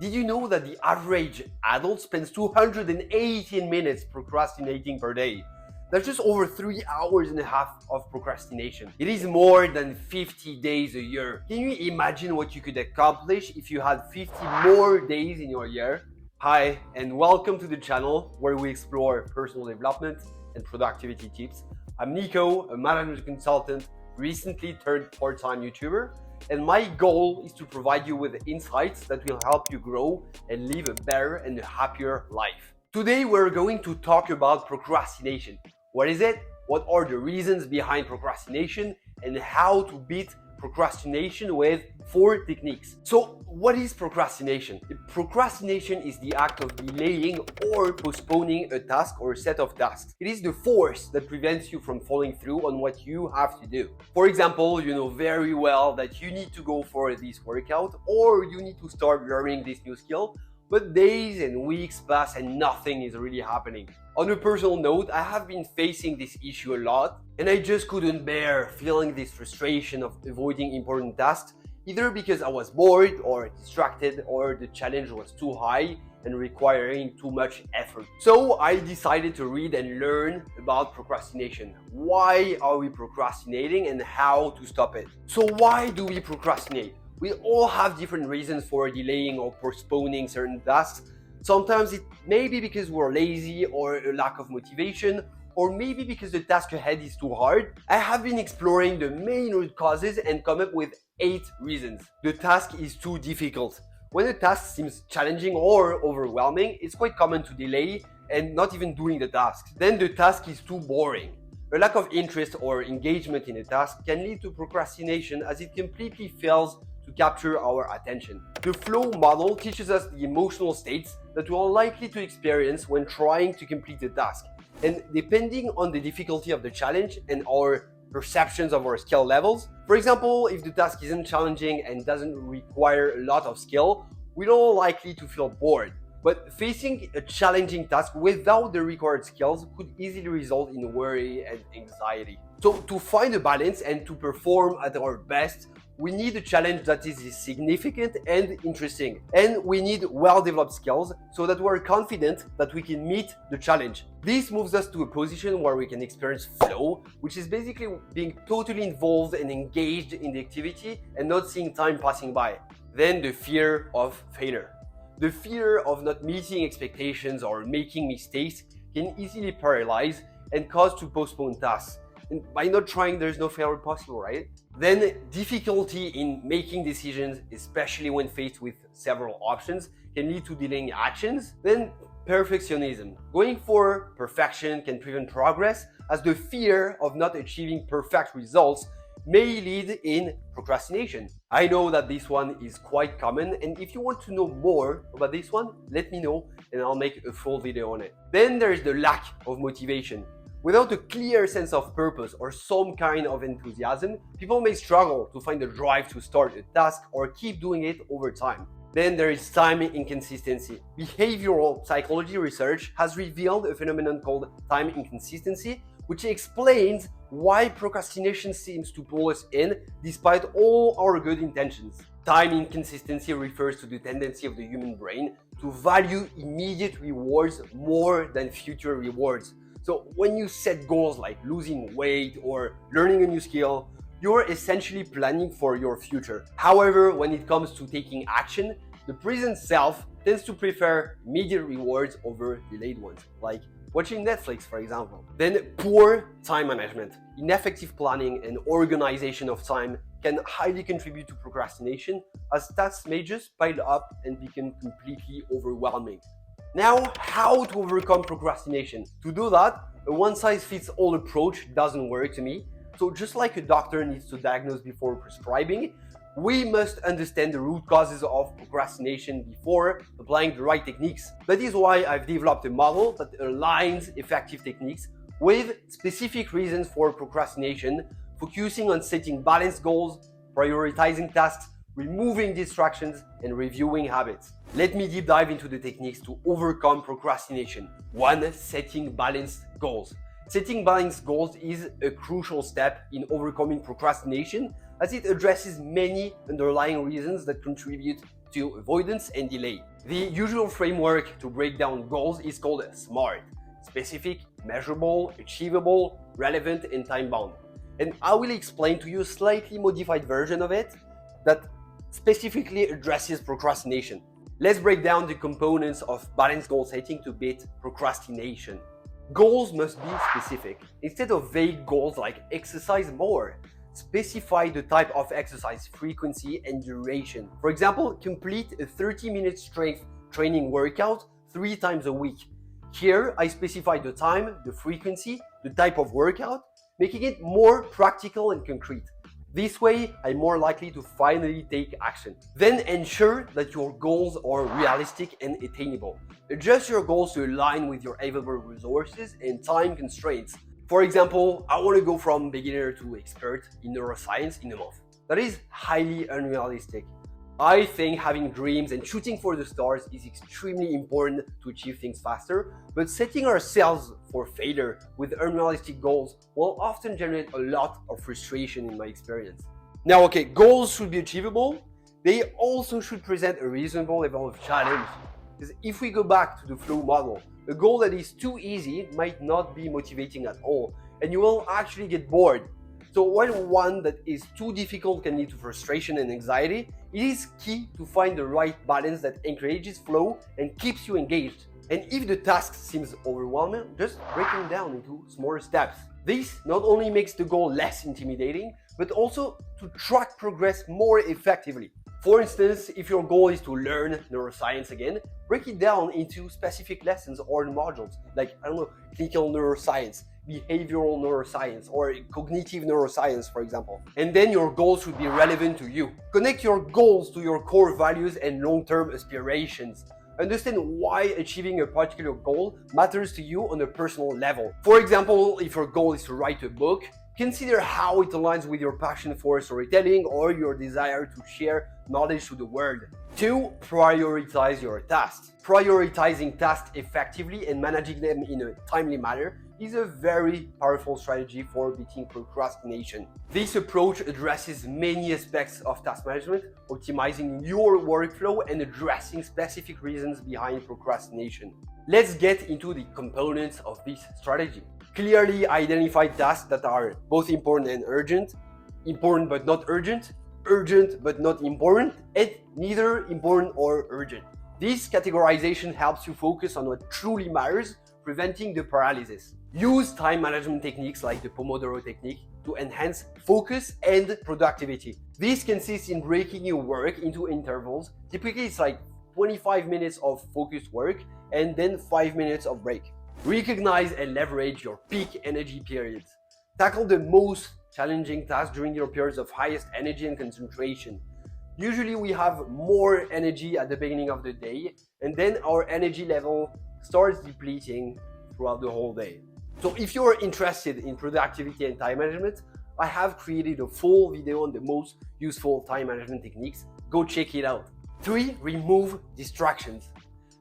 Did you know that the average adult spends 218 minutes procrastinating per day? That's just over 3 hours and a half of procrastination. It is more than 50 days a year. Can you imagine what you could accomplish if you had 50 more days in your year? Hi, and welcome to the channel where we explore personal development and productivity tips. I'm Nico, a management consultant, recently turned part-time YouTuber, and my goal is to provide you with insights that will help you grow and live a better and a happier life. Today we're going to talk about procrastination. What is it? What are the reasons behind procrastination? And how to beat procrastination with 4 techniques. So what is procrastination? Procrastination is the act of delaying or postponing a task or a set of tasks. It is the force that prevents you from following through on what you have to do. For example, you know very well that you need to go for this workout or you need to start learning this new skill, but days and weeks pass and nothing is really happening. On a personal note, I have been facing this issue a lot, and I just couldn't bear feeling this frustration of avoiding important tasks, either because I was bored or distracted or the challenge was too high and requiring too much effort. So I decided to read and learn about procrastination. Why are we procrastinating and how to stop it? So why do we procrastinate? We all have different reasons for delaying or postponing certain tasks. Sometimes it may be because we're lazy or a lack of motivation, or maybe because the task ahead is too hard. I have been exploring the main root causes and come up with 8 reasons. The task is too difficult. When a task seems challenging or overwhelming, it's quite common to delay and not even doing the task. Then the task is too boring. A lack of interest or engagement in a task can lead to procrastination as it completely fails to capture our attention. The flow model teaches us the emotional states that we are likely to experience when trying to complete a task. And depending on the difficulty of the challenge and our perceptions of our skill levels, for example, if the task isn't challenging and doesn't require a lot of skill, we're all likely to feel bored. But facing a challenging task without the required skills could easily result in worry and anxiety. So to find a balance and to perform at our best, we need a challenge that is significant and interesting. And we need well-developed skills so that we're confident that we can meet the challenge. This moves us to a position where we can experience flow, which is basically being totally involved and engaged in the activity and not seeing time passing by. Then the fear of failure. The fear of not meeting expectations or making mistakes can easily paralyze and cause to postpone tasks. And by not trying, there's no failure possible, right? Then difficulty in making decisions, especially when faced with several options, can lead to delaying actions. Then perfectionism. Going for perfection can prevent progress, as the fear of not achieving perfect results may lead in procrastination. I know that this one is quite common, and if you want to know more about this one, let me know and I'll make a full video on it. Then there is the lack of motivation. Without a clear sense of purpose or some kind of enthusiasm, people may struggle to find the drive to start a task or keep doing it over time. Then there is time inconsistency. Behavioral psychology research has revealed a phenomenon called time inconsistency, which explains why procrastination seems to pull us in despite all our good intentions. Time inconsistency refers to the tendency of the human brain to value immediate rewards more than future rewards. So when you set goals like losing weight or learning a new skill, you're essentially planning for your future. However, when it comes to taking action, the present self tends to prefer immediate rewards over delayed ones, like watching Netflix, for example. Then poor time management. Ineffective planning and organization of time can highly contribute to procrastination, as tasks may just pile up and become completely overwhelming. Now, how to overcome procrastination? To do that, a one-size-fits-all approach doesn't work to me. So just like a doctor needs to diagnose before prescribing, we must understand the root causes of procrastination before applying the right techniques. That is why I've developed a model that aligns effective techniques with specific reasons for procrastination, focusing on setting balanced goals, prioritizing tasks, removing distractions, and reviewing habits. Let me deep dive into the techniques to overcome procrastination. 1. Setting balanced goals. Setting balanced goals is a crucial step in overcoming procrastination, as it addresses many underlying reasons that contribute to avoidance and delay. The usual framework to break down goals is called SMART: specific, measurable, achievable, relevant, and time-bound. And I will explain to you a slightly modified version of it that specifically addresses procrastination. Let's break down the components of balanced goal setting to beat procrastination. Goals must be specific. Instead of vague goals like exercise more, specify the type of exercise, frequency, and duration. For example, complete a 30-minute strength training workout 3 times a week. Here, I specify the time, the frequency, the type of workout, making it more practical and concrete. This way, I'm more likely to finally take action. Then ensure that your goals are realistic and attainable. Adjust your goals to align with your available resources and time constraints. For example, I want to go from beginner to expert in neuroscience in a month. That is highly unrealistic. I think having dreams and shooting for the stars is extremely important to achieve things faster, but setting ourselves for failure with unrealistic goals will often generate a lot of frustration in my experience. Now, okay, goals should be achievable. They also should present a reasonable level of challenge. Because if we go back to the flow model, a goal that is too easy might not be motivating at all, and you will actually get bored. So while one that is too difficult can lead to frustration and anxiety, it is key to find the right balance that encourages flow and keeps you engaged. And if the task seems overwhelming, just break them down into smaller steps. This not only makes the goal less intimidating, but also to track progress more effectively. For instance, if your goal is to learn neuroscience again, break it down into specific lessons or modules, like, clinical neuroscience, behavioral neuroscience, or cognitive neuroscience, for example. And then your goals should be relevant to you. Connect your goals to your core values and long-term aspirations. Understand why achieving a particular goal matters to you on a personal level. For example, if your goal is to write a book, consider how it aligns with your passion for storytelling or your desire to share knowledge to the world. 2. Prioritize your tasks. Prioritizing tasks effectively and managing them in a timely manner is a very powerful strategy for beating procrastination. This approach addresses many aspects of task management, optimizing your workflow and addressing specific reasons behind procrastination. Let's get into the components of this strategy. Clearly identify tasks that are both important and urgent, important but not urgent, urgent but not important, and neither important or urgent. This categorization helps you focus on what truly matters, preventing the paralysis. Use time management techniques like the Pomodoro technique to enhance focus and productivity. This consists in breaking your work into intervals. Typically, it's like 25 minutes of focused work and then 5 minutes of break. Recognize and leverage your peak energy periods. Tackle the most challenging tasks during your periods of highest energy and concentration. Usually we have more energy at the beginning of the day, and then our energy level starts depleting throughout the whole day. So if you're interested in productivity and time management, I have created a full video on the most useful time management techniques. Go check it out. 3. Remove distractions.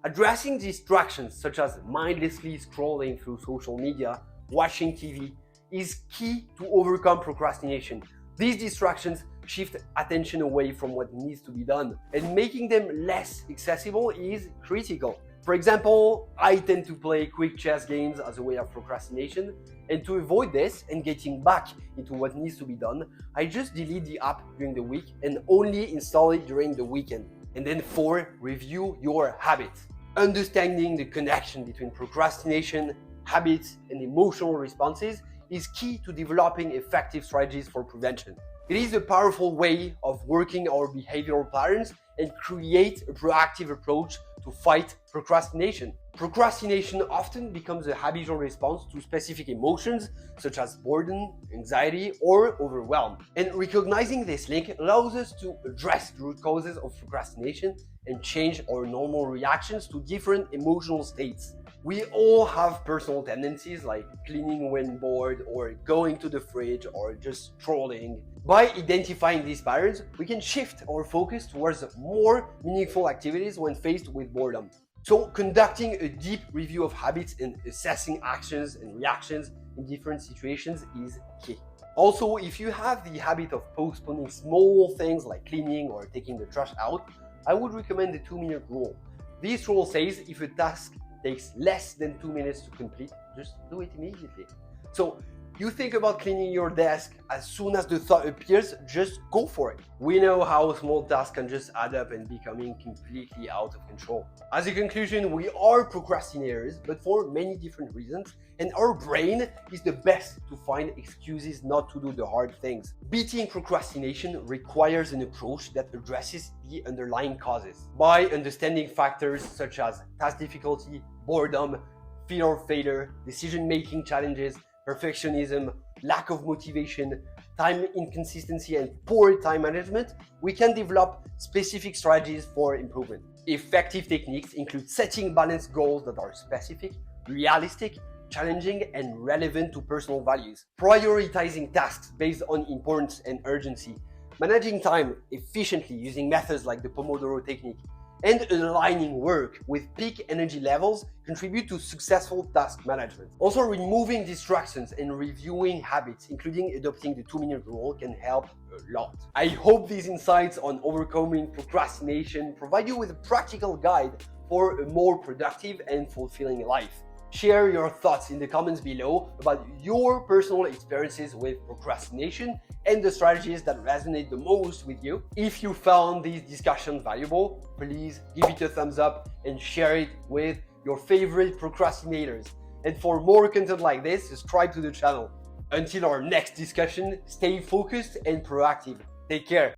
Addressing distractions such as mindlessly scrolling through social media, watching TV, is key to overcome procrastination. These distractions shift attention away from what needs to be done, and making them less accessible is critical. For example, I tend to play quick chess games as a way of procrastination, and to avoid this and getting back into what needs to be done, I just delete the app during the week and only install it during the weekend. And then 4, review your habits. Understanding the connection between procrastination, habits, and emotional responses is key to developing effective strategies for prevention. It is a powerful way of working our behavioral patterns and create a proactive approach to fight procrastination. Procrastination often becomes a habitual response to specific emotions such as boredom, anxiety, or overwhelm. And recognizing this link allows us to address the root causes of procrastination and change our normal reactions to different emotional states. We all have personal tendencies like cleaning when bored or going to the fridge or just scrolling. By identifying these patterns, we can shift our focus towards more meaningful activities when faced with boredom. So conducting a deep review of habits and assessing actions and reactions in different situations is key. Also, if you have the habit of postponing small things like cleaning or taking the trash out, I would recommend the 2-minute rule. This rule says if a task takes less than 2 minutes to complete, just do it immediately. So you think about cleaning your desk, as soon as the thought appears, just go for it. We know how small tasks can just add up and becoming completely out of control. As a conclusion, we are procrastinators, but for many different reasons, and our brain is the best to find excuses not to do the hard things. Beating procrastination requires an approach that addresses the underlying causes. By understanding factors such as task difficulty, boredom, fear of failure, decision-making challenges, perfectionism, lack of motivation, time inconsistency, and poor time management, we can develop specific strategies for improvement. Effective techniques include setting balanced goals that are specific, realistic, challenging, and relevant to personal values, prioritizing tasks based on importance and urgency, managing time efficiently using methods like the Pomodoro technique, and aligning work with peak energy levels contribute to successful task management. Also, removing distractions and reviewing habits, including adopting the 2-minute rule, can help a lot. I hope these insights on overcoming procrastination provide you with a practical guide for a more productive and fulfilling life. Share your thoughts in the comments below about your personal experiences with procrastination and the strategies that resonate the most with you. If you found this discussion valuable, please give it a thumbs up and share it with your favorite procrastinators. And for more content like this, subscribe to the channel. Until our next discussion, stay focused and proactive. Take care.